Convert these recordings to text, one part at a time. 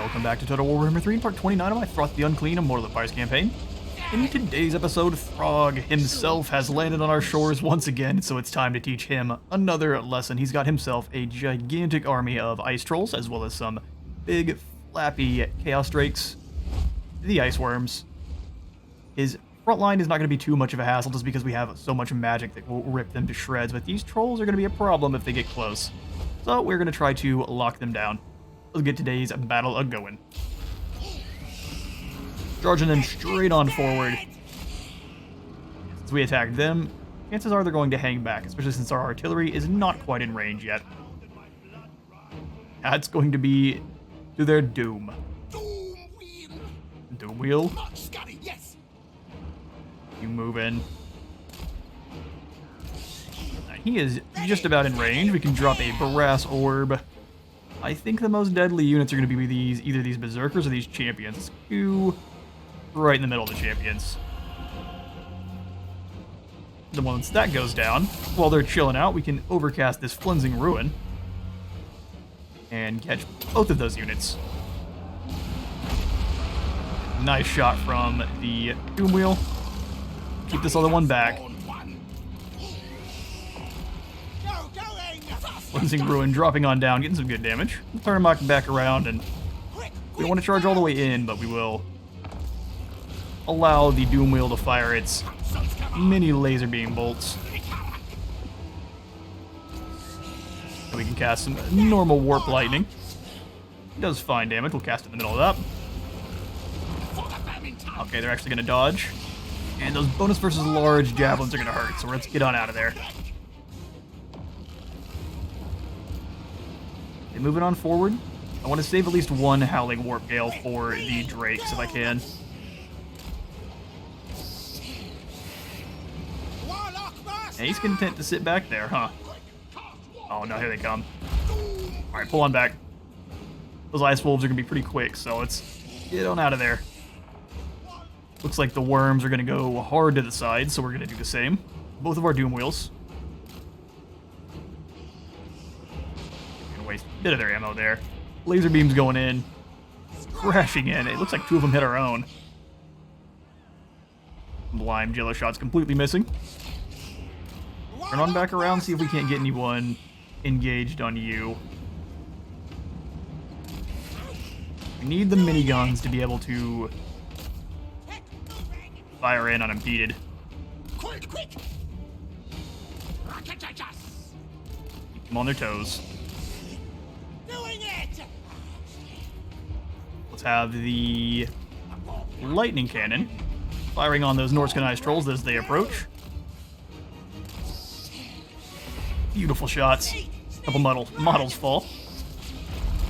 Welcome back to Total Warhammer 3 in part 29 of my Throt the Unclean Immortal Empires campaign. In today's episode, Throg himself has landed on our shores once again, so it's time to teach him another lesson. He's got himself a gigantic army of ice trolls, as well as some big, flappy chaos drakes, the ice worms. His front line is not going to be too much of a hassle just because we have so much magic that will rip them to shreds, but these trolls are going to be a problem if they get close. So we're going to try to lock them down. Let's get today's battle a-going. Charging them straight on forward. Since we attacked them, chances are they're going to hang back, especially since our artillery is not quite in range yet. That's going to be to their doom. Doom wheel. You move in. He is just about in range. We can drop a brass orb. I think the most deadly units are going to be either these berserkers or these champions. Let's go right in the middle of the champions. Then once that goes down, while they're chilling out, we can overcast this Flensing Ruin and catch both of those units. Nice shot from the Doom Wheel. Keep this other one back. Flensing Ruin dropping on down, getting some good damage. Turn back around, and we don't want to charge all the way in, but we will allow the Doom Wheel to fire its mini laser beam bolts. And we can cast some normal Warp Lightning. It does fine damage. We'll cast it in the middle of that. Okay, they're actually going to dodge. And those bonus versus large javelins are going to hurt, so let's get on out of there. Okay, moving on forward. I want to save at least one Howling Warp Gale for the Drakes if I can. And he's content to sit back there, huh? Oh no, here they come. Alright, pull on back. Those Ice Wolves are going to be pretty quick, so let's get on out of there. Looks like the worms are going to go hard to the side, so we're going to do the same. Both of our Doom Wheels. Gonna waste a bit of their ammo there. Laser beams going in. Crashing in. It looks like two of them hit our own. Blind Jello Shot's completely missing. Turn on back around, see if we can't get anyone engaged on you. We need the miniguns to be able to fire in unimpeded. Keep them on their toes. Let's have the lightning cannon firing on those Norscan ice trolls as they approach. Beautiful shots. A couple models fall.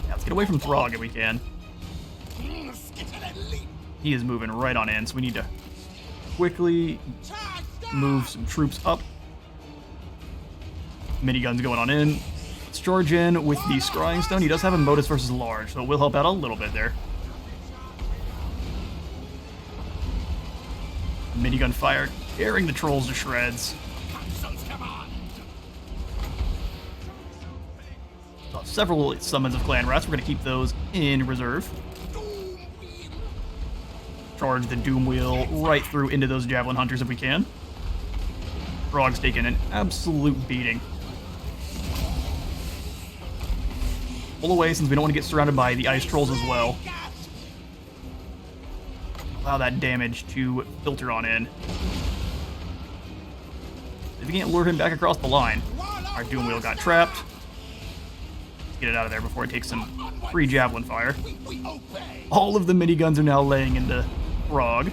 Yeah, let's get away from Throg if we can. He is moving right on in, so we need to quickly move some troops up. Miniguns going on in. Let's charge in with the Scrying Stone. He does have a Modus versus Large, so it will help out a little bit there. Minigun fire, tearing the trolls to shreds. Several summons of Clan Rats. We're going to keep those in reserve. Charge the Doom Wheel right through into those Javelin Hunters if we can. Throg's taking an absolute beating. Pull away since we don't want to get surrounded by the Ice Trolls as well. Allow that damage to filter on in. If we can't lure him back across the line. Our Doom Wheel got trapped. Let's get it out of there before it takes some free Javelin fire. All of the miniguns are now laying into Throg.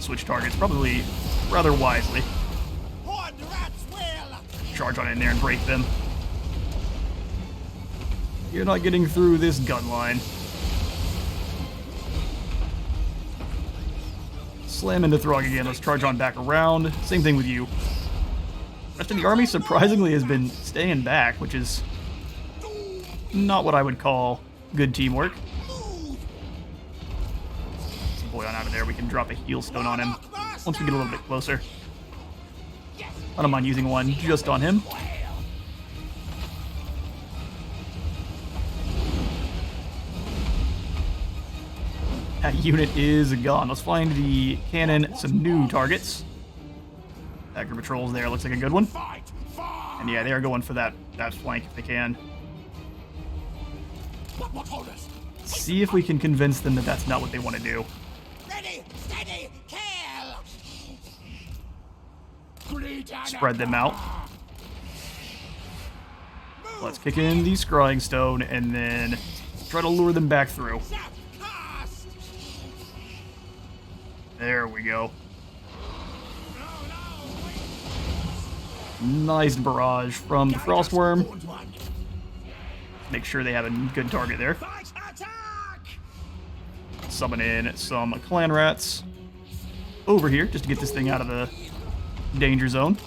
Switch targets probably rather wisely. Charge on in there and break them. You're not getting through this gun line. Slam into Throg again. Let's charge on back around. Same thing with you. The rest of the army surprisingly has been staying back, which is not what I would call good teamwork. Some boy on out of there. We can drop a heal stone on him once we get a little bit closer. I don't mind using one just on him. That unit is gone. Let's find the cannon some new targets. That group of trolls there looks like a good one. And yeah, they are going for that flank if they can. See if we can convince them that that's not what they want to do. Ready, steady, kill! Spread them out. Let's kick in the scrying stone and then try to lure them back through. There we go. Nice barrage from the Frostworm. Make sure they have a good target there. Summon in some clan rats over here just to get this thing out of the danger zone.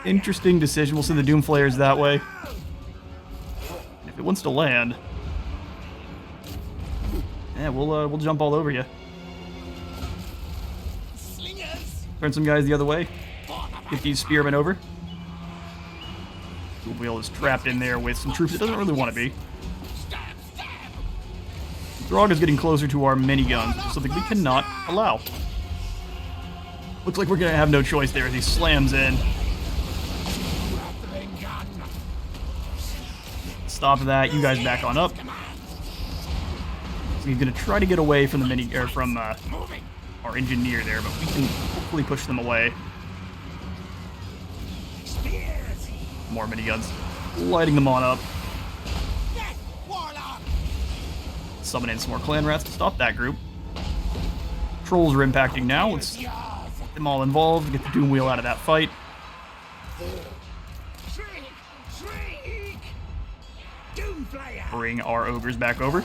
Interesting decision. We'll send the Doom Flayers that way. And if it wants to land, yeah, we'll jump all over you. Turn some guys the other way. Get these spearmen over. The wheel is trapped in there with some troops it doesn't really want to be. Throg is getting closer to our miniguns, which is something we cannot allow. Looks like we're going to have no choice there as he slams in. Stop that. You guys back on up. So he's going to try to get away from the from our engineer there, but we can hopefully push them away. More miniguns. Lighting them on up. Summon in some more clan rats to stop that group. Trolls are impacting now. Let's get them all involved, get the Doom Wheel out of that fight. Bring our ogres back over.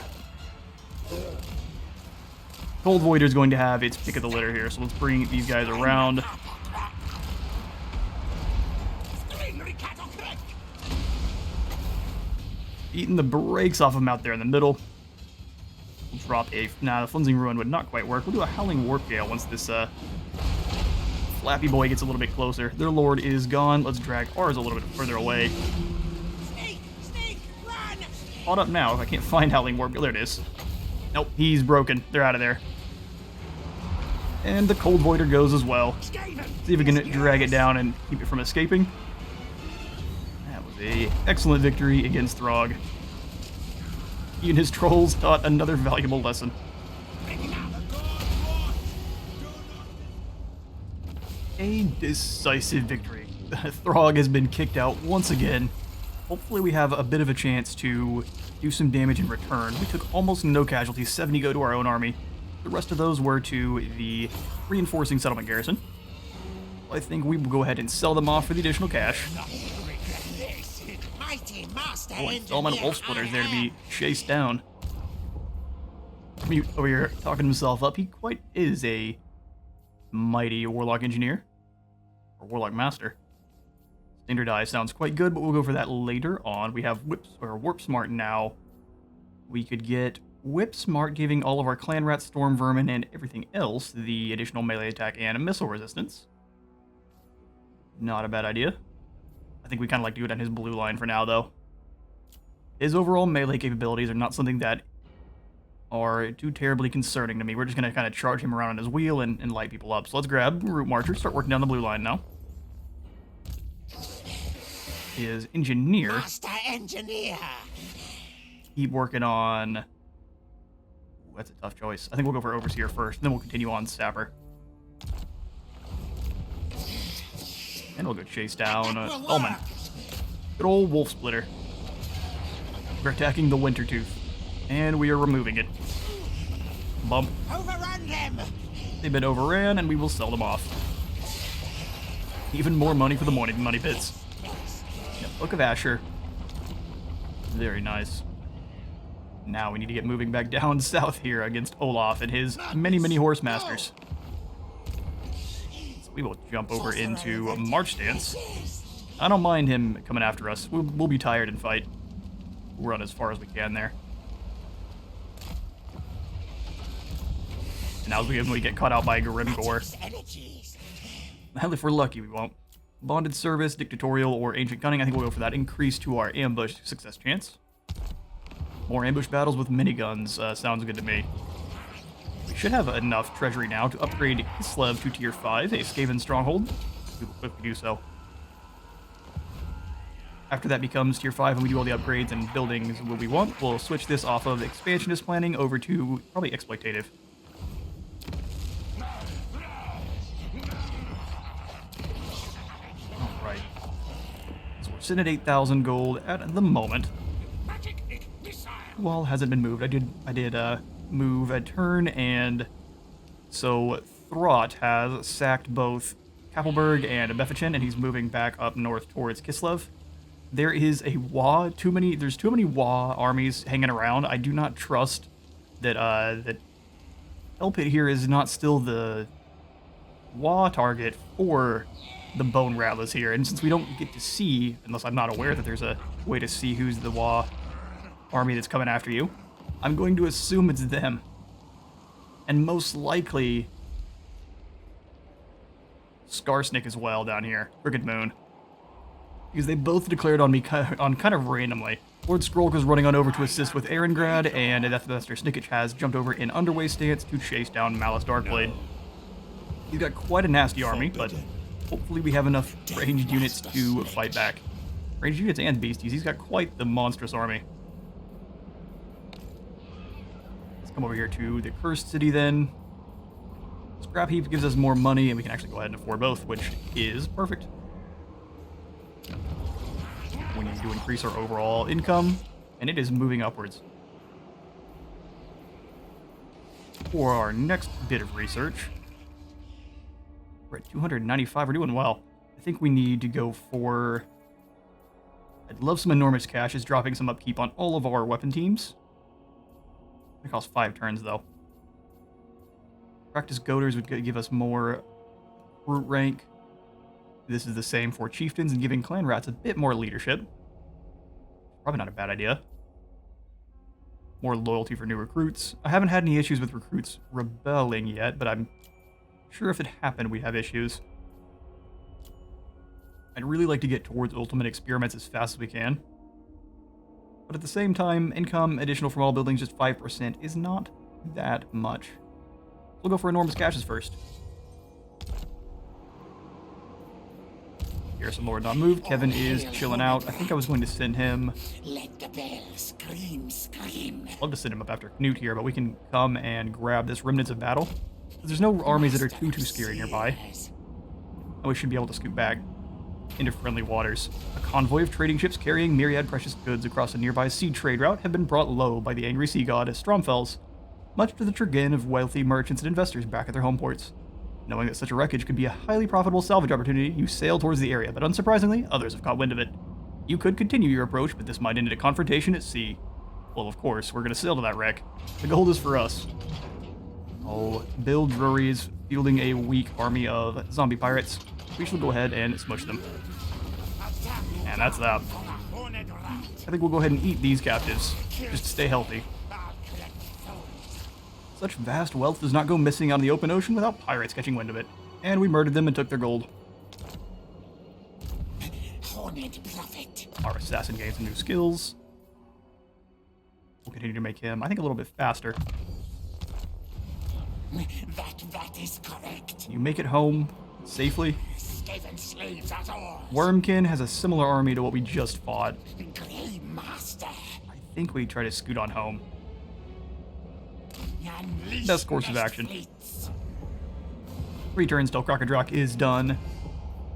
Cold Voider is going to have its pick of the litter here, so let's bring these guys around. Eating the brakes off of them out there in the middle. We'll drop a... Nah, the Flimsing Ruin would not quite work. We'll do a Howling Warp Gale once this Flappy Boy gets a little bit closer. Their Lord is gone. Let's drag ours a little bit further away. Sneak, run! Caught up now if I can't find Howling Warp Gale. There it is. Nope, he's broken. They're out of there. And the Cold Voider goes as well. See if we can drag it down and keep it from escaping. That was an excellent victory against Throg. He and his trolls taught another valuable lesson. A decisive victory. Throg has been kicked out once again. Hopefully we have a bit of a chance to do some damage in return. We took almost no casualties, 70 go to our own army. The rest of those were to the reinforcing settlement garrison. I think we will go ahead and sell them off for the additional cash. Oh, and Elemental Wolf Splitter's there to be chased down. Mute over here talking himself up. He quite is a mighty Warlock Engineer. Or Warlock Master. Standardized sounds quite good, but we'll go for that later on. We have Warp Smart now. We could get Whip Smart, giving all of our Clan Rats, Storm Vermin, and everything else the additional melee attack and missile resistance. Not a bad idea. I think we kind of like to do it on his blue line for now, though. His overall melee capabilities are not something that are too terribly concerning to me. We're just going to kind of charge him around on his wheel and light people up. So let's grab Root Marcher, start working down the blue line now. His Engineer. Master Engineer. Keep working on... Ooh, that's a tough choice. I think we'll go for Overseer first, then we'll continue on Sapper. And we'll go chase down Ullman. Good old Wolf Splitter. We're attacking the Winter Tooth. And we are removing it. Bump. Overrun them. They've been overran, and we will sell them off. Even more money for the money pits. Yep, Book of Asher. Very nice. Now we need to get moving back down south here against Olaf and his many horse masters. So we will jump over into March Stance. I don't mind him coming after us. We'll be tired and fight. We'll run as far as we can there. And now we get caught out by Grimgore. Hell, if we're lucky, we won't. Bonded Service, Dictatorial, or Ancient Cunning. I think we'll go for that increase to our ambush success chance. More ambush battles with miniguns sounds good to me. We should have enough treasury now to upgrade Kislev to tier 5, a Skaven stronghold. We will quickly do so. After that becomes tier 5 and we do all the upgrades and buildings what we want, we'll switch this off of expansionist planning over to probably exploitative. Alright. So we're sitting at 8,000 gold at the moment. The wall hasn't been moved. I did move a turn, and so Throt has sacked both Kappelberg and Befachin, and he's moving back up north towards Kislev. There is a Wa, there's too many Wa armies hanging around. I do not trust that that Elpit here is not still the Wa target for the Bone Rattlers here. And since we don't get to see, unless I'm not aware that there's a way to see who's the Wa army that's coming after you, I'm going to assume it's them. And most likely Skarsnik as well down here. Crooked Moon. Because they both declared on me on kind of randomly. Lord Skrolk is running on over to assist with Erengrad, and Deathmaster Snickich has jumped over in underway stance to chase down Malice Darkblade. He's got quite a nasty army, but hopefully we have enough ranged units to fight back. Ranged units and beasties, he's got quite the monstrous army. Let's come over here to the Cursed City then. Scrap Heap gives us more money, and we can actually go ahead and afford both, which is perfect. We need to increase our overall income, and it is moving upwards. For our next bit of research, we're at 295, we're doing well. I think we need to go for... I'd love some enormous caches, dropping some upkeep on all of our weapon teams. It costs 5 turns, though. Practice Goaters would give us more root rank. This is the same for Chieftains, and giving Clan Rats a bit more leadership. Probably not a bad idea. More loyalty for new recruits. I haven't had any issues with recruits rebelling yet, but I'm sure if it happened, we'd have issues. I'd really like to get towards ultimate experiments as fast as we can. But at the same time, income additional from all buildings, just 5%, is not that much. We'll go for enormous caches first. Here's some Lord not moved. Kevin is chilling out. I think I was going to send him... Let the bell scream, scream. I'd love to send him up after Knut here, but we can come and grab this Remnants of Battle. There's no armies that are too scary nearby. And we should be able to scoot back into friendly waters. A convoy of trading ships carrying myriad precious goods across a nearby sea trade route have been brought low by the angry sea god Stromfels, much to the chagrin of wealthy merchants and investors back at their home ports. Knowing that such a wreckage could be a highly profitable salvage opportunity, you sail towards the area, but unsurprisingly, others have caught wind of it. You could continue your approach, but this might end in a confrontation at sea. Well, of course, we're going to sail to that wreck. The gold is for us. Oh, Bill Drury is fielding a weak army of zombie pirates. We should go ahead and smush them. And that's that. I think we'll go ahead and eat these captives, just to stay healthy. Such vast wealth does not go missing out in the open ocean without pirates catching wind of it. And we murdered them and took their gold. Our assassin gains some new skills. We'll continue to make him, I think, a little bit faster. That is correct. You make it home safely. Skaven slaves at all. Wormkin has a similar army to what we just fought. Grey Master. I think we try to scoot on home. Best course of action. 3 turns till Krakadrak is done.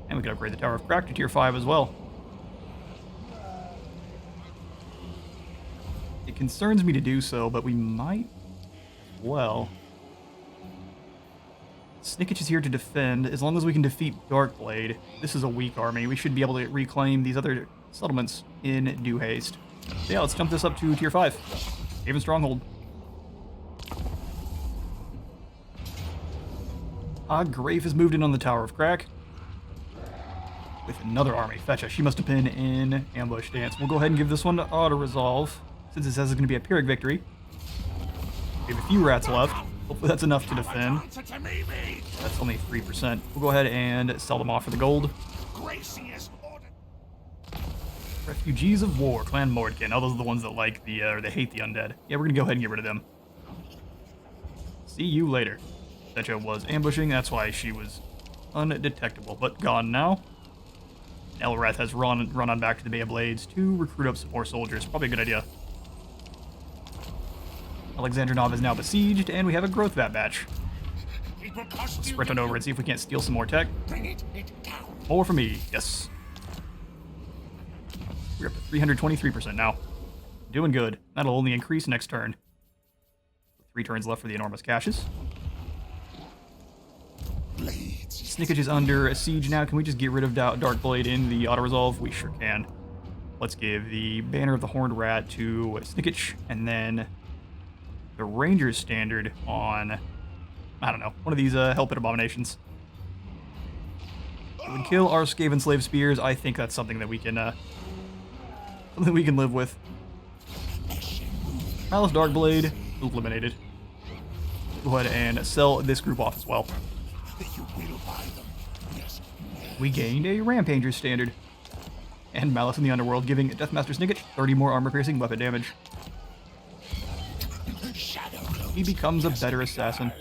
And we can upgrade the Tower of Crack to tier 5 as well. It concerns me to do so, but we might... Well... Snickich is here to defend. As long as we can defeat Darkblade, this is a weak army. We should be able to reclaim these other settlements in due haste. So yeah, let's jump this up to tier 5. Haven Stronghold. Grafe has moved in on the Tower of Crack. With another army. Fetcha. She must have been in ambush stance. We'll go ahead and give this one to auto-resolve, since it says it's going to be a Pyrrhic victory. We have a few rats left. Hopefully that's enough to defend. That's only 3%. We'll go ahead and sell them off for the gold. Press Refugees of War, Clan Mordkin. Oh, those are the ones that like the, or they hate the undead. Yeah, we're gonna go ahead and get rid of them. See you later. Secha was ambushing, that's why she was undetectable, but gone now. Elrath has run on back to the Bay of Blades to recruit up some more soldiers. Probably a good idea. Alexandrinov is now besieged, and we have a growth vat batch. Let's sprint on over and see if we can't steal some more tech. More for me, yes. We're up to 323% now. Doing good. That'll only increase next turn. 3 turns left for the enormous caches. Snickage is under a siege now. Can we just get rid of Darkblade in the auto-resolve? We sure can. Let's give the Banner of the Horned Rat to Snickage, and then the Ranger's Standard on, I don't know, one of these Helpit Abominations. It would kill our Skaven Slave Spears. I think that's something that we can live with. Malice Darkblade eliminated. Go ahead and sell this group off as well. We gained a Rampager's Standard. And Malice in the Underworld, giving Deathmaster Snickage 30 more armor-piercing weapon damage. He becomes a better assassin.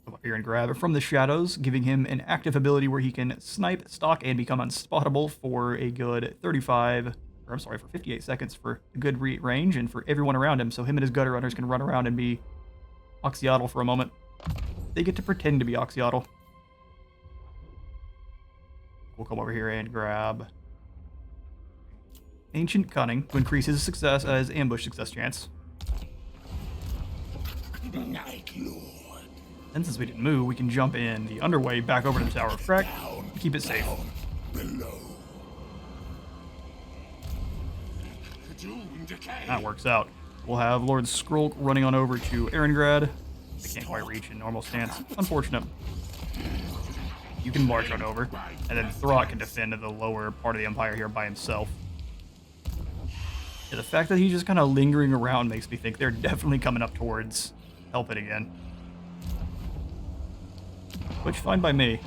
Come up here and grab it from the shadows, giving him an active ability where he can snipe, stalk, and become unspottable for a good 58 seconds for a good range, and for everyone around him, so him and his gutter runners can run around and be Oxyotl for a moment. They get to pretend to be Oxyotl. We'll come over here and grab Ancient Cunning to increase his success as ambush success chance. Night Lord. And since we didn't move, we can jump in the underway back over to the Tower of Crack and keep it safe. Below. That works out. We'll have Lord Skrulk running on over to Erengrad. They can't quite reach in normal stance. Unfortunate. You can march on over, and then Throt can defend the lower part of the Empire here by himself. Yeah, the fact that he's just kind of lingering around makes me think they're definitely coming up towards Helpit again. Which, fine by me.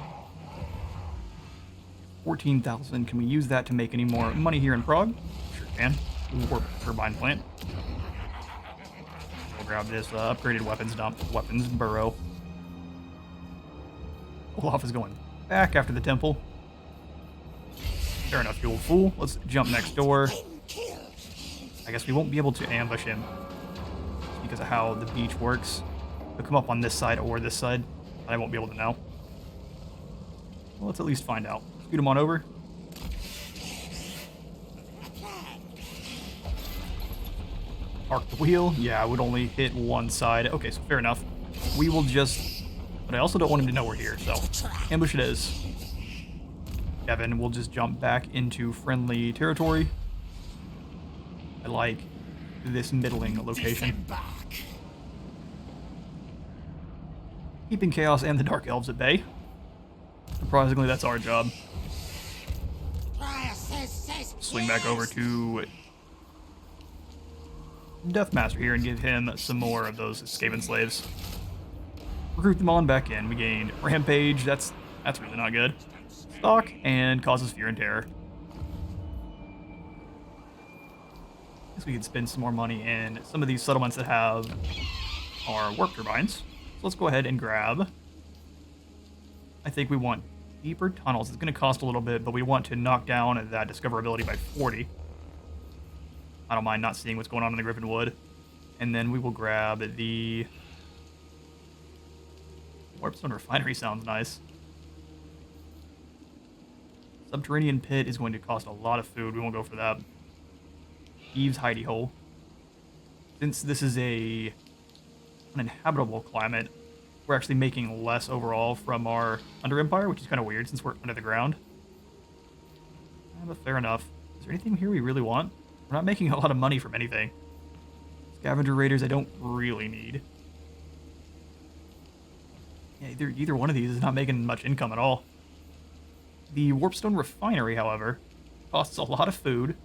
14,000. Can we use that to make any more money here in Prague? Sure can. Warp Turbine Plant. We'll grab this upgraded weapons dump, weapons burrow. Olaf is going back after the temple. Fair enough, you old fool. Let's jump next door. I guess we won't be able to ambush him because of how the beach works. He'll come up on this side or this side. I won't be able to know. Well, let's at least find out. Scoot him on over. Arc the wheel. Yeah, I would only hit one side. Okay, so fair enough. We will just... But I also don't want him to know we're here, so ambush it is. Kevin will just jump back into friendly territory. I like this middling location. Keeping Chaos and the Dark Elves at bay. Surprisingly, that's our job. Swing back over to Deathmaster here and give him some more of those Skaven slaves. Recruit them on back in. We gained Rampage. That's really not good. Stalk and causes fear and terror. Guess we could spend some more money in some of these settlements that have our warp turbines. So let's go ahead and grab. I think we want deeper tunnels. It's going to cost a little bit, but we want to knock down that discoverability by 40. I don't mind not seeing what's going on in the Griffin Wood. And then we will grab the Warpstone Refinery. Sounds nice. Subterranean Pit is going to cost a lot of food. We won't go for that. Eve's Hidey Hole. Since this is an uninhabitable climate, we're actually making less overall from our Under Empire, which is kind of weird since we're under the ground. But fair enough. Is there anything here we really want? We're not making a lot of money from anything. Scavenger Raiders I don't really need. Yeah, either one of these is not making much income at all. The Warpstone Refinery, however, costs a lot of food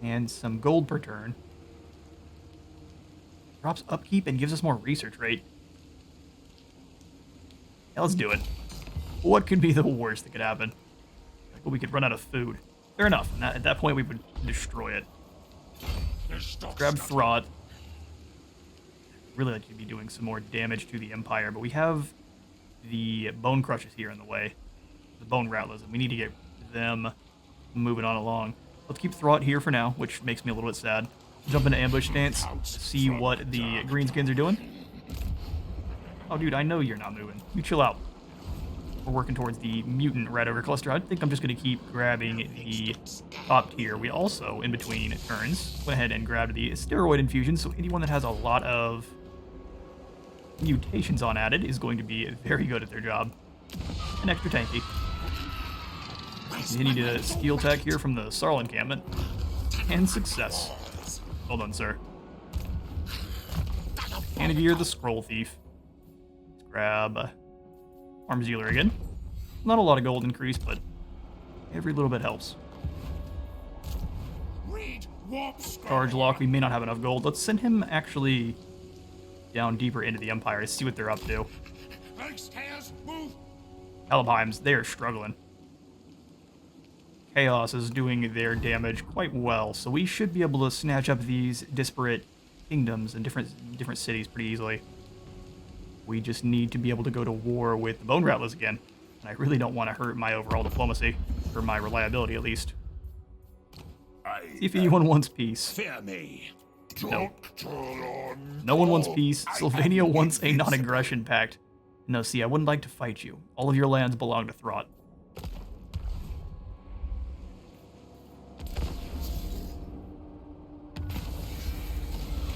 and some gold per turn. Drops upkeep and gives us more research rate. Yeah, let's do it. What could be the worst that could happen? Well, we could run out of food. Fair enough. At that point, we would destroy it. Grab Throt. Really like to be doing some more damage to the Empire, but we have the Bone Crushes here in the way. The Bone Rattlers, and we need to get them moving on along. Let's keep Throt here for now, which makes me a little bit sad. Jump into ambush stance, see what the greenskins are doing. Oh, dude, I know you're not moving. You chill out. We're working towards the mutant red ogre cluster. I think I'm just going to keep grabbing the top tier. We also, in between turns, went ahead and grabbed the steroid infusion, so anyone that has a lot of mutations on added is going to be very good at their job. And extra tanky. Continue to steal tech here from the Sarl encampment. And success. Well done, sir. Anagir the Scroll Thief. Let's grab Arms Dealer again. Not a lot of gold increase, but every little bit helps. Charge Lock, we may not have enough gold. Let's send him actually down deeper into the Empire to see what they're up to. Helmheims, they are struggling. Chaos is doing their damage quite well, so we should be able to snatch up these disparate kingdoms and different cities pretty easily. We just need to be able to go to war with the Bone Rattlers again, and I really don't want to hurt my overall diplomacy, or my reliability at least. See if anyone wants peace. Fear me. No. No one wants peace. Sylvania wants a non-aggression pact. No, see, I wouldn't like to fight you. All of your lands belong to Throt.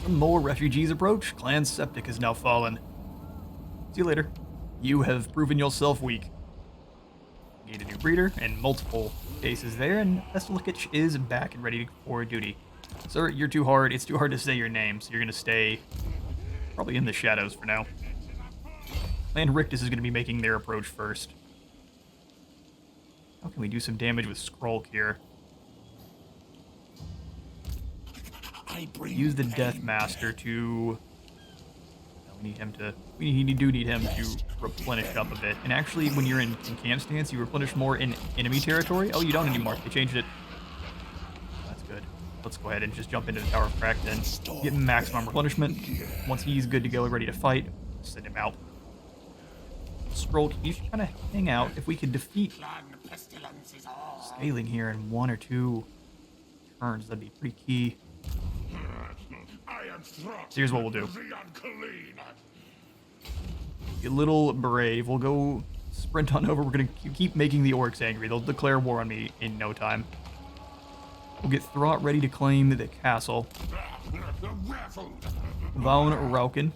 Some more refugees approach. Clan Septic has now fallen. See you later. You have proven yourself weak. Need a new breeder, and multiple cases there, and Pestilikich is back and ready for duty. Sir, you're too hard. It's too hard to say your name, so you're going to stay probably in the shadows for now. Clan Rictus is going to be making their approach first. How can we do some damage with Skrulk here? Use the Death Master to... We do need him to replenish up a bit. And actually, when you're in camp stance, you replenish more in enemy territory. Oh, you don't anymore. They changed it. That's good. Let's go ahead and just jump into the Tower of Krakden. Get maximum replenishment. Once he's good to go and ready to fight, send him out. Scroll, you should kind of hang out. If we could defeat Scaling here in 1 or 2 turns, that'd be pretty key. So here's what we'll do. Be a little brave. We'll go sprint on over. We're going to keep making the orcs angry. They'll declare war on me in no time. We'll get Throt ready to claim the castle. Vaun Rauken.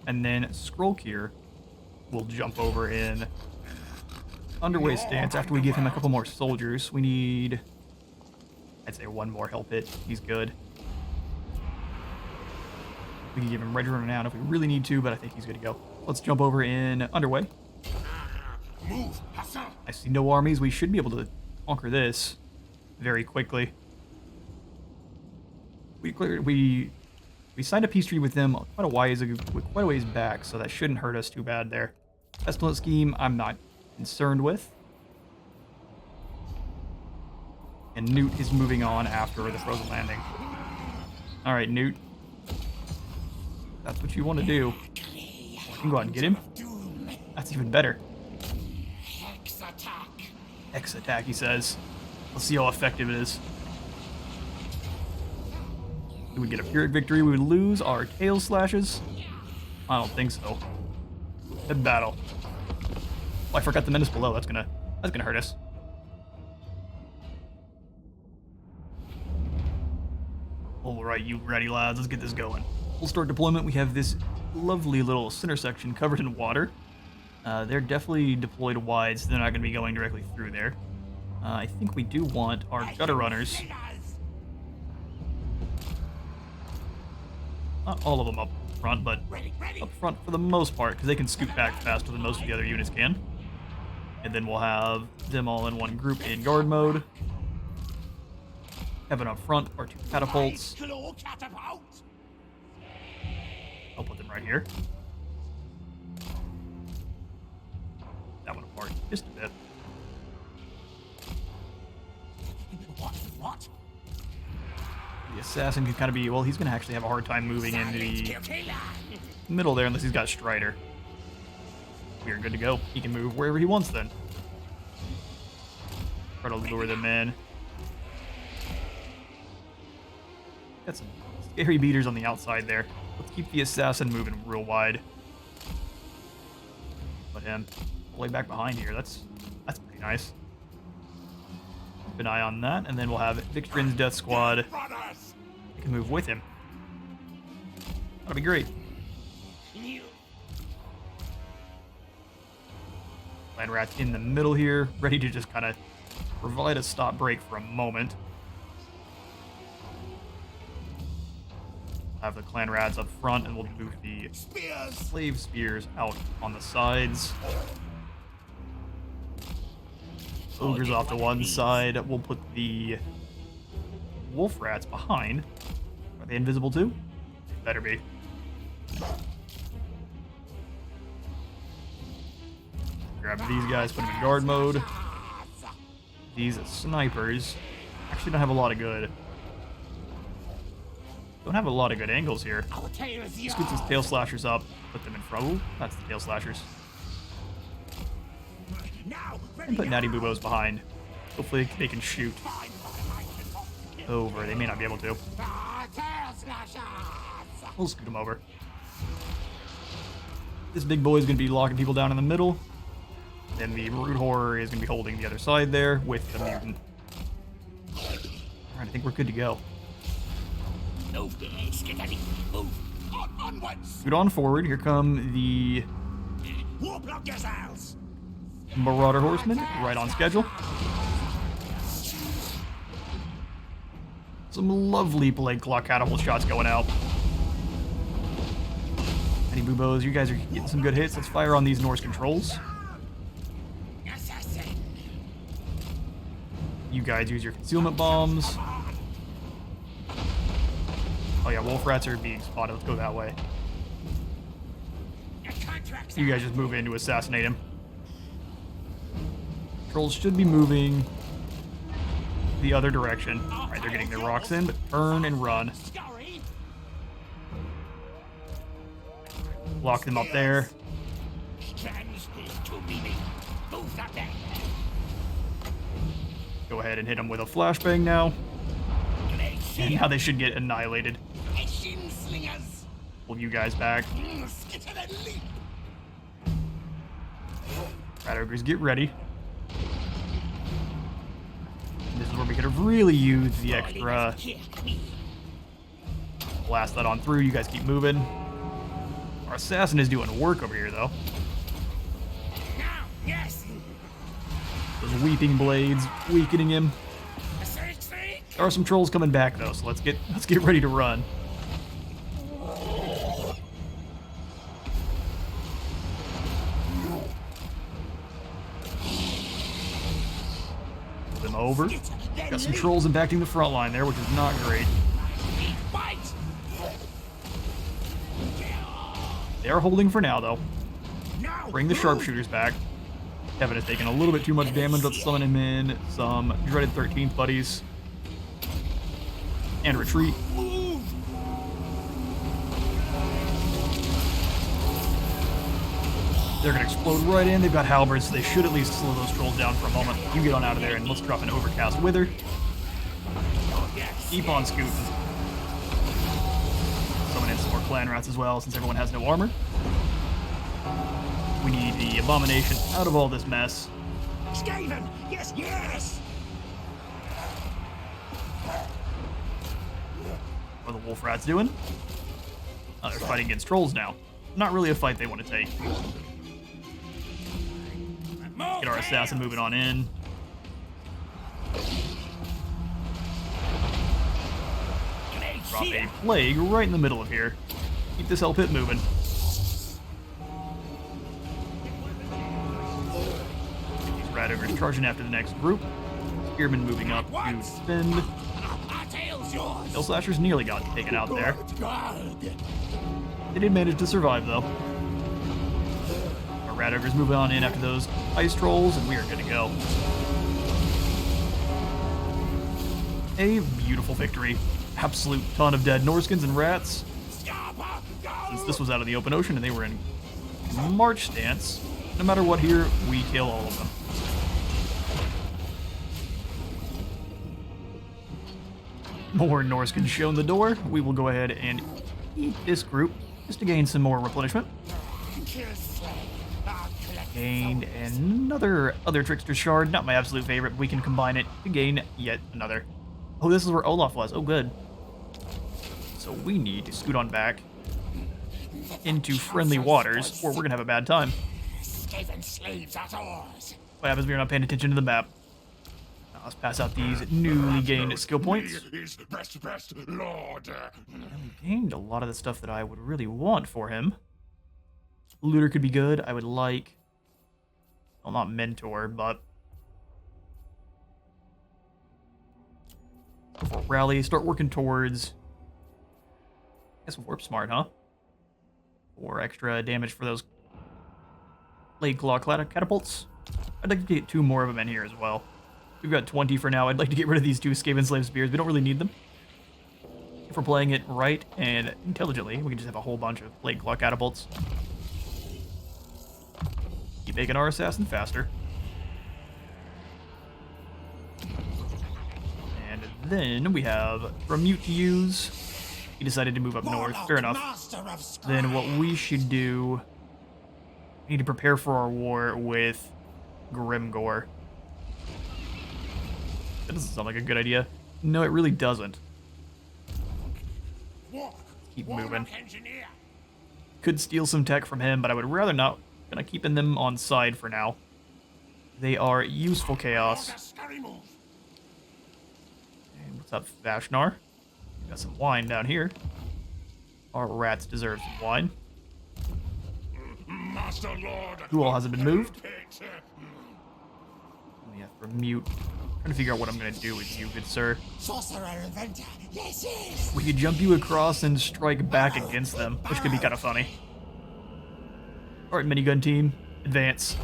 And then Skrulkir will jump over in underway stance after we give him a couple more soldiers. We need, I'd say, 1 more help hit. He's good. We can give him Ready Run out if we really need to, but I think he's good to go. Let's jump over in underway. I see no armies. We should be able to conquer this very quickly. We signed a peace treaty with them quite a ways back, so that shouldn't hurt us too bad there. Pestilence Scheme, I'm not concerned with. And Newt is moving on after the Frozen Landing. Alright, Newt. That's what you want to do. I can go out and get him. That's even better. Hex attack, he says. Let's see how effective it is. Do we get a Pyrrhic victory? We would lose our tail slashes? I don't think so. Head battle. Oh, I forgot the menace below. That's gonna hurt us. Alright, you ready, lads? Let's get this going. We'll start deployment. We have this lovely little center section covered in water. They're definitely deployed wide, so they're not going to be going directly through there. I think we do want our gutter runners. Not all of them up front, but up front for the most part, because they can scoot back faster than most of the other units can. And then we'll have them all in one group in guard mode. Have it up front, our 2 catapults. I'll put them right here. That one apart just a bit. The assassin can kind of be, well, he's going to actually have a hard time moving in the middle there unless he's got Strider. We're good to go. He can move wherever he wants then. Try to lure them in. Got some scary beaters on the outside there. Let's keep the assassin moving real wide. Put him all the way back behind here. That's pretty nice. Keep an eye on that, and then we'll have Victrin's Death Squad. We can move with him. That'll be great. Clan Rat's in the middle here, ready to just kind of provide a stop break for a moment. Have the Clan Rats up front, and we'll move the Slave Spears out on the sides. Ogres off to one side. We'll put the Wolf Rats behind. Are they invisible too? Better be. Grab these guys, put them in guard mode. These snipers actually don't have a lot of good angles here. Scoot these tail slashers up, put them in front. Ooh, that's the tail slashers. And put natty boobos behind. Hopefully they can shoot over. They may not be able to. We'll scoot them over. This big boy is going to be locking people down in the middle. Then the Root Horror is going to be holding the other side there with the mutant. Alright, I think we're good to go. Scoot on forward. Here come the Marauder Horsemen, right on schedule. Some lovely Blade Claw catapult shots going out. Any boobos, you guys are getting some good hits. Let's fire on these Norse controls. You guys use your concealment bombs. Oh yeah, Wolf Rats are being spotted. Let's go that way. You guys just move in to assassinate him. Trolls should be moving the other direction. Alright, they're getting their rocks in, but turn and run. Lock them up there. Go ahead and hit them with a flashbang now. And now they should get annihilated. Pull you guys back. Rat Ogres, get ready. This is where we could have really used the extra. Blast that on through. You guys keep moving. Our assassin is doing work over here, though. Those weeping blades weakening him. There are some trolls coming back though, so let's get ready to run. Pull them over. Got some trolls impacting the front line there, which is not great. They are holding for now though. Bring the sharpshooters back. Kevin has taken a little bit too much damage. Let's summon him in some dreaded 13th buddies. And retreat. They're going to explode right in. They've got halberds, so they should at least slow those trolls down for a moment. You get on out of there, and let's drop an Overcast Wither. Keep on scooting. Summon in some more Clan Rats as well, since everyone has no armor. We need the Abomination out of all this mess. Skaven! Yes, yes! What are the Wolf Rats doing? Oh, they're fighting against trolls now. Not really a fight they want to take. Get our assassin moving on in. Drop a plague right in the middle of here. Keep this hell pit moving. These rat ogres charging after the next group. Spearmen moving up to defend. Tail slashers nearly got taken out there. They did manage to survive though. Our rat ogres moving on in after those ice trolls, and we are good to go. A beautiful victory. absolute ton of dead Norskins and rats. Since this was out of the open ocean and they were in march stance, no matter what here, we kill all of them. More Norskins shown the door. We will go ahead and eat this group just to gain some more replenishment. Gained another other Trickster Shard, not my absolute favorite, but we can combine it to gain yet another. Oh, this is where Olaf was. Oh, good. So we need to scoot on back into friendly waters, or we're gonna have a bad time. What happens when you're not paying attention to the map? Now let's pass out these newly gained skill points. Lord. And we gained a lot of the stuff that I would really want for him. Looter could be good. I would like... well, not Mentor, but... for Rally, start working towards... I guess Warp Smart, huh? Or extra damage for those Blade Claw catapults. I'd like to get 2 more of them in here as well. We've got 20 for now. I'd like to get rid of these 2 Skaven Slave Spears. We don't really need them. If we're playing it right and intelligently, we can just have a whole bunch of Blade Claw catapults. Keep making our assassin faster. And then we have Remute to use. He decided to move up north. Fair enough. Then what we should do... we need to prepare for our war with Grimgore. That doesn't sound like a good idea. No, it really doesn't. Keep moving. Could steal some tech from him, but I would rather not. Gonna keeping them on side for now. They are useful chaos. And what's up, Vashnar? Got some wine down here. Our rats deserve some wine. Master Lord. Who all hasn't been moved? We have Remute. Trying to figure out what I'm gonna do with you, good sir. Sorcerer Inventor. Yes, yes. We could jump you across and strike back against them, which could be kind of funny. Alright, minigun team, advance.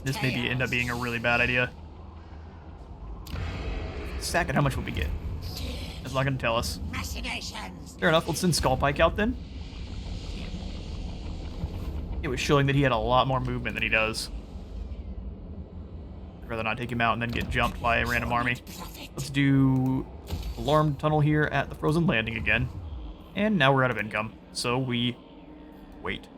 This may end up being a really bad idea. Sack it, how much would we get? It's not gonna tell us. Fair enough, let's send Skullpike out then. It was showing that he had a lot more movement than he does. I'd rather not take him out and then get jumped by a random army. Let's do Alarm Tunnel here at the Frozen Landing again. And now we're out of income, so we wait.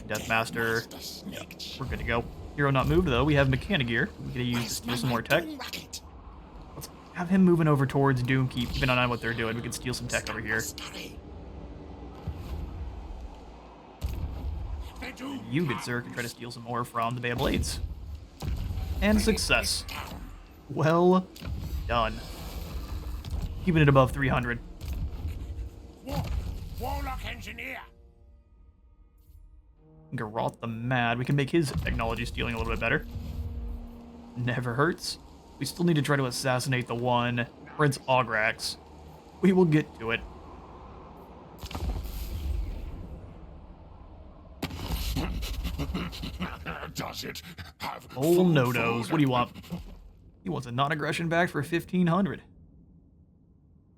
Deathmaster, yeah, we're good to go. Hero not moved though, we have Mechanic Gear. We're gonna use to steal some more tech. Let's have him moving over towards Doomkeep, keeping an eye on what they're doing. We can steal some tech over here. You, good sir, can try to steal some more from the Bay of Blades. And success. Well done. Keeping it above 300. Warlock Engineer. Garroth the Mad. We can make his technology stealing a little bit better. Never hurts. We still need to try to assassinate the one Prince Augrax. We will get to it. Does it have Oh, no-dos. What do you want? He wants a non-aggression back for 1,500.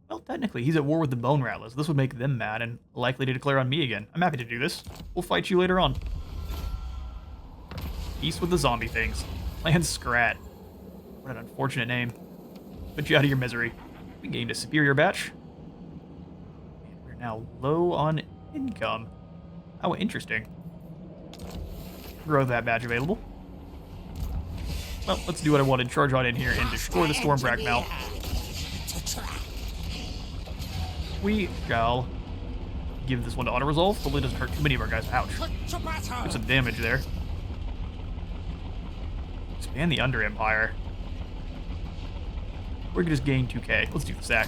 Well, technically, he's at war with the Bone Rattlers. This would make them mad and likely to declare on me again. I'm happy to do this. We'll fight you later on. Peace with the zombie things. Clan Scrat. What an unfortunate name. Put you out of your misery. We gained a superior batch. And we're now low on income. How interesting. Grow that badge available. Well, let's do what I wanted. Charge on in here and destroy the Stormbrak Mount. We shall give this one to auto resolve. Hopefully it doesn't hurt too many of our guys. Ouch. There's some damage there. Expand the Under Empire. We're gonna just gain 2k. Let's do the sack.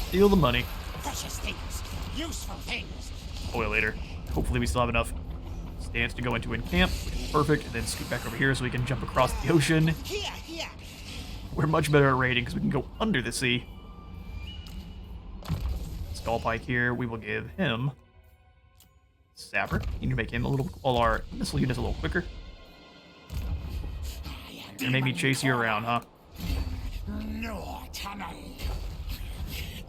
Steal the money. Precious things. Useful things. Oil later. Hopefully we still have enough stance to go into in camp, which is perfect, and then scoot back over here so we can jump across the ocean. Here, here. We're much better at raiding because we can go under the sea. Skullpike here, we will give him Sapper. You need to make him a little, all our missile units a little quicker. You're gonna make me chase you around, huh? No tunnel.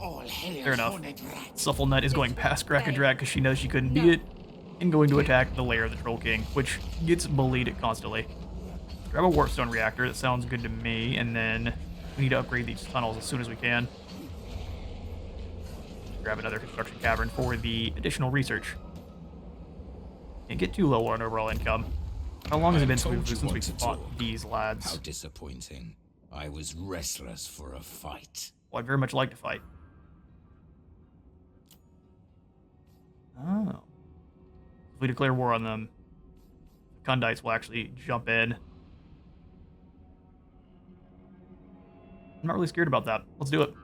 All hail Fair enough. horned rats. Sufflenet is going past Krakadrak because she knows she couldn't beat it, and going to attack the lair of the Troll King, which gets bullied constantly. Grab a Warpstone reactor, that sounds good to me, and then we need to upgrade these tunnels as soon as we can. Grab another construction cavern for the additional research. Can't get too low on overall income. How long has it been since we fought these lads? How disappointing. I was restless for a fight. Well, I'd very much like to fight. Oh. If we declare war on them, the Kundites will actually jump in. I'm not really scared about that. Let's do it.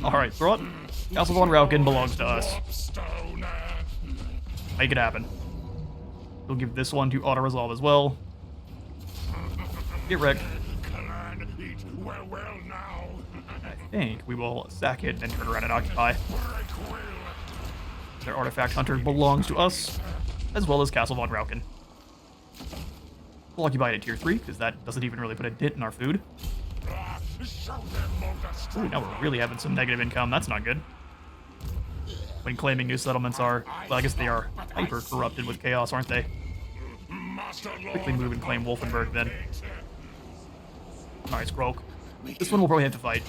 Alright, Throt. Castle von Rauken belongs to us. Make it happen. We'll give this one to auto-resolve as well. Get wrecked. I think we will sack it and turn around and occupy. Their artifact hunter belongs to us, as well as Castle von Rauken. We'll occupy it at tier 3, because that doesn't even really put a dent in our food. Ooh, now we're really having some negative income. That's not good. When claiming new settlements are, well, I guess they are hyper-corrupted with chaos, aren't they? Quickly move and claim Wolfenburg, then. Alright, Skrulk. This one we'll probably have to fight.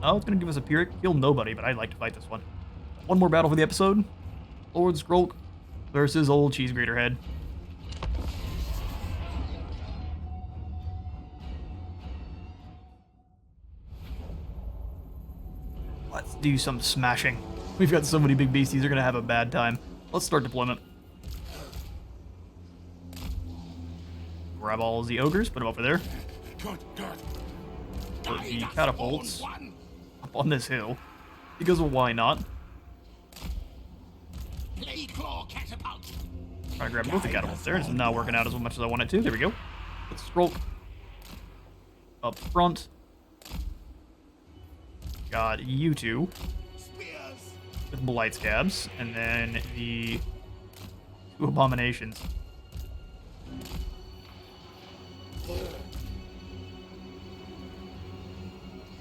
Oh, it's going to give us a Pyrrhic. Kill nobody, but I'd like to fight this one. One more battle for the episode. Lord Skrulk versus old Cheese Grater Head. Let's do some smashing. We've got so many big beasties, they're going to have a bad time. Let's start deployment. Grab all of the ogres, put them over there. Put the catapults up on this hill. Because well, why not? Trying to grab both the catapults there. It's not working out as much as I want it to. There we go. Let's scroll up front. Got you two with blight scabs, and then the two abominations.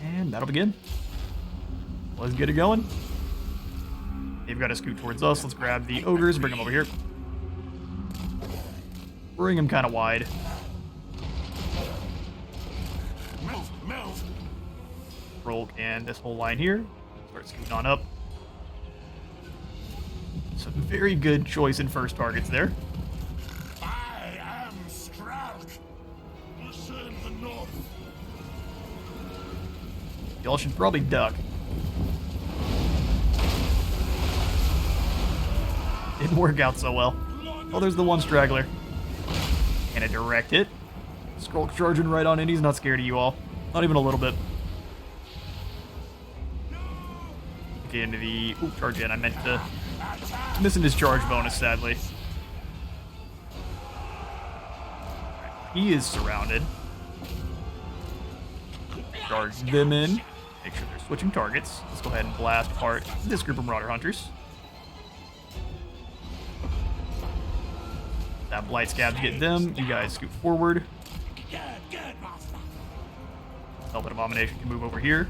And that'll begin. Let's get it going. They've got to scoot towards us. Let's grab the ogres, bring them over here. Bring them kind of wide. Roll and this whole line here. Start scooting on up. Some very good choice in first targets there. I am Stralk. Listen the north. Y'all should probably duck. Didn't work out so well. Oh, there's the one straggler. And a direct hit. Skrulk charging right on in. He's not scared of you all. Not even a little bit. Get into the... Ooh, charge in. I meant to... Missing his charge bonus, sadly. He is surrounded. Charge them in. Make sure they're switching targets. Let's go ahead and blast apart this group of Marauder Hunters. That Blight Scabs get them. You guys scoot forward. Velvet Abomination can move over here.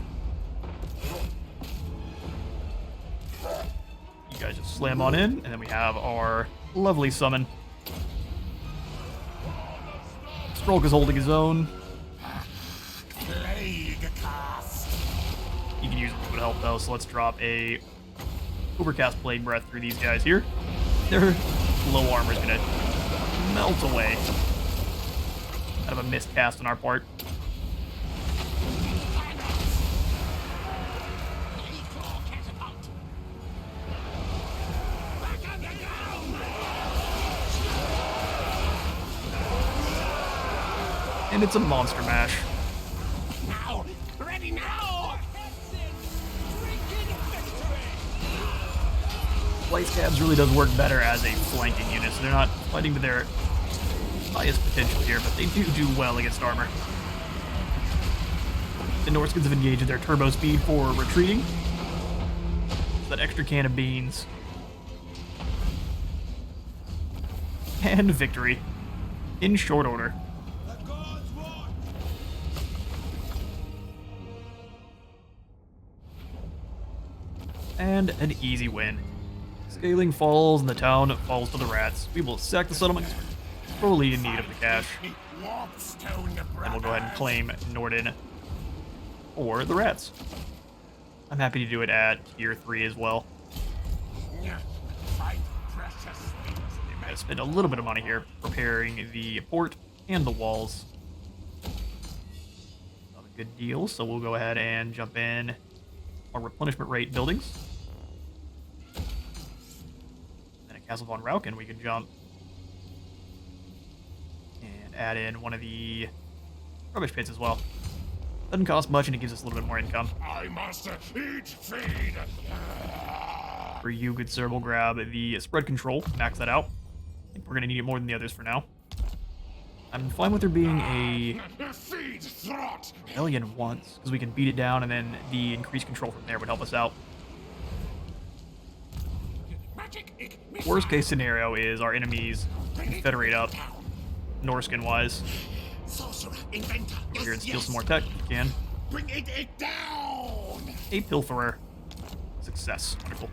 You guys just slam on in, and then we have our lovely summon. Skrulk is holding his own. Plague cast. He can use a little bit of help though, so let's drop a Overcast Plague Breath through these guys here. Their low armor is gonna melt away. Kind of a missed cast on our part. And it's a monster mash. Now, ready now. Blight Scabs really does work better as a flanking unit, so they're not fighting to their highest potential here, but they do well against armor. The Norskins have engaged their turbo speed for retreating. That extra can of beans. And victory. In short order. And an easy win. Scaling falls and the town falls to the rats. We will sack the settlement. Sorely in need of the cash. And we'll go ahead and claim Norden or the rats. I'm happy to do it at tier 3 as well. I'm going to spend a little bit of money here preparing the port and the walls. Not a good deal, so we'll go ahead and jump in our replenishment rate buildings. And at Castle von Rauken, we can jump and add in one of the rubbish pits as well. Doesn't cost much, and it gives us a little bit more income. I must eat feed. For you, good sir, we'll grab the spread control, max that out. I think we're going to need it more than the others for now. I'm fine with there being a Feed Throt. rebellion once, because we can beat it down, and then the increased control from there would help us out. Worst case scenario is our enemies confederate up, Norskin-wise. Sorcerer, inventor. Go here and steal some more tech if you can. Bring it down. A pilferer. Success. Wonderful.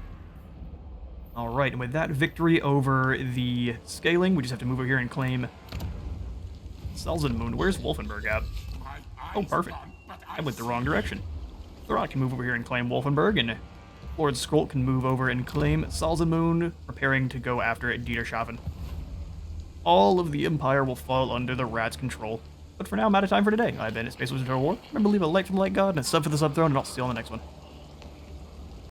Alright, and with that victory over the scaling, we just have to move over here and claim Salzenmund. Where's Wolfenburg at? Oh, perfect. I went the wrong direction. Throt can move over here and claim Wolfenburg, and Lord Skrolt can move over and claim Salzenmund, preparing to go after Dieterschaffen. All of the Empire will fall under the Rat's control. But for now, I'm out of time for today. I've been at Space Wizard Total War. Remember to leave a like from the Light God and a sub for the Sub Throne, and I'll see you on the next one.